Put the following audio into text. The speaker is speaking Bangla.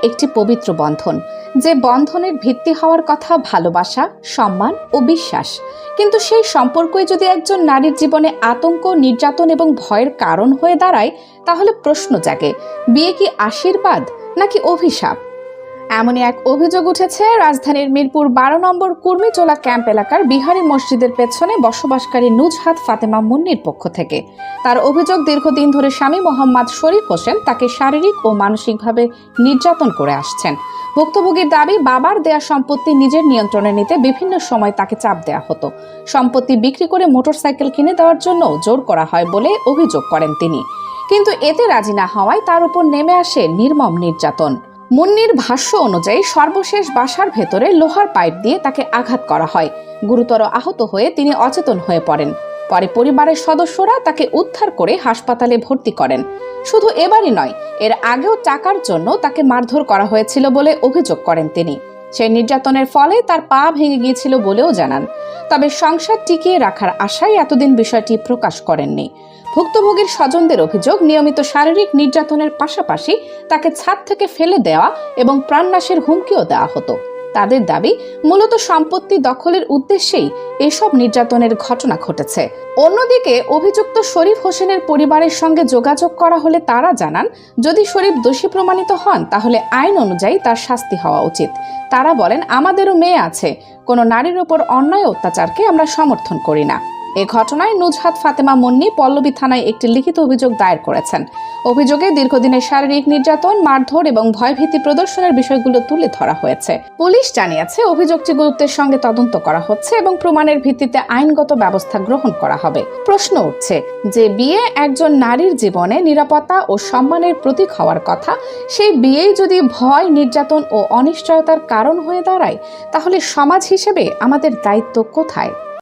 একটি পবিত্র বন্ধন, যে বন্ধনের ভিত্তি হওয়ার কথা ভালোবাসা, সম্মান ও বিশ্বাস। কিন্তু সেই সম্পর্কই যদি একজন নারীর জীবনে আতঙ্ক, নির্যাতন এবং ভয়ের কারণ হয়ে দাঁড়ায়, তাহলে প্রশ্ন জাগে, বিয়ে কি আশীর্বাদ নাকি অভিশাপ? এমনই এক অভিযোগ উঠেছে রাজধানীর মিরপুর 12 নম্বর কুর্মিটোলা ক্যাম্প এলাকার বিহারি মসজিদের পেছনে বসবাসকারী নুজহাত ফাতেমা মুন্নির পক্ষ থেকে। তার অভিযোগ, দীর্ঘদিন ধরে স্বামী মোহাম্মদ শরীফ হোসেন তাকে শারীরিক ও মানসিকভাবে নির্যাতন করে আসছেন। ভুক্তভোগীর দাবি, বাবার দেয়া সম্পত্তি নিজের নিয়ন্ত্রণে নিতে বিভিন্ন সময় তাকে চাপ দেওয়া হতো। সম্পত্তি বিক্রি করে মোটরসাইকেল কিনে দেওয়ার জন্য জোর করা হয় বলে অভিযোগ করেন তিনি। কিন্তু এতে রাজি না হওয়ায় তার উপর নেমে আসে নির্মম নির্যাতন। মুন্নির ভাষ্য অনুযায়ী সর্বশেষ বাসার ভেতরে লোহার পাইপ দিয়ে তাকে আঘাত করা হয়। গুরুতর আহত হয়ে তিনি অচেতন হয়ে পড়েন। পরে পরিবারের সদস্যরা তাকে উদ্ধার করে হাসপাতালে ভর্তি করেন। শুধু এবারই নয়, এর আগেও টাকার জন্য তাকে মারধর করা হয়েছিল বলে অভিযোগ করেন তিনি। সেই নির্যাতনের ফলে তার পা ভেঙে গিয়েছিল বলেও জানান। তবে সংসার টিকিয়ে রাখার আশায় এতদিন বিষয়টি প্রকাশ করেননি। ভুক্তভোগীর স্বজনদের অভিযোগ, নিয়মিত শারীরিক নির্যাতনের পাশাপাশি তাকে ছাদ থেকে ফেলে দেওয়া এবং প্রাণনাশের হুমকিও দেওয়া হতো। তাদের দাবি, মূলত সম্পত্তি দখলের উদ্দেশ্যেই এসব নির্যাতনের ঘটনা ঘটেছে। অন্যদিকে অভিযুক্ত শরীফ হোসেনের পরিবারের সঙ্গে যোগাযোগ করা হলে তারা জানান, যদি শরীফ দোষী প্রমাণিত হন তাহলে আইন অনুযায়ী তার শাস্তি হওয়া উচিত। তারা বলেন, আমাদেরও মেয়ে আছে, কোনো নারীর ওপর অন্যায় অত্যাচারকে আমরা সমর্থন করি না। এ ঘটনায় নুজহাত ফাতেমা মুন্নি পল্লবী থানায় একটি লিখিত অভিযোগ দায়ের করেছেন। অভিযোগে দীর্ঘদিনের শারীরিক নির্যাতন, মারধর এবং ভয়ভীতি প্রদর্শনের বিষয়গুলো তুলে ধরা হয়েছে। পুলিশ জানিয়েছে, অভিযোগটি গুরুত্বের সঙ্গে তদন্ত করা হচ্ছে এবং প্রমাণের ভিত্তিতে আইনগত ব্যবস্থা গ্রহণ করা হবে। প্রশ্ন উঠছে যে বিয়ে একজন নারীর জীবনে নিরাপত্তা ও সম্মানের প্রতীক হওয়ার কথা, সেই বিয়েই যদি ভয়, নির্যাতন ও অনিশ্চয়তার কারণ হয়ে দাঁড়ায়, তাহলে সমাজ হিসেবে আমাদের দায়িত্ব কোথায়?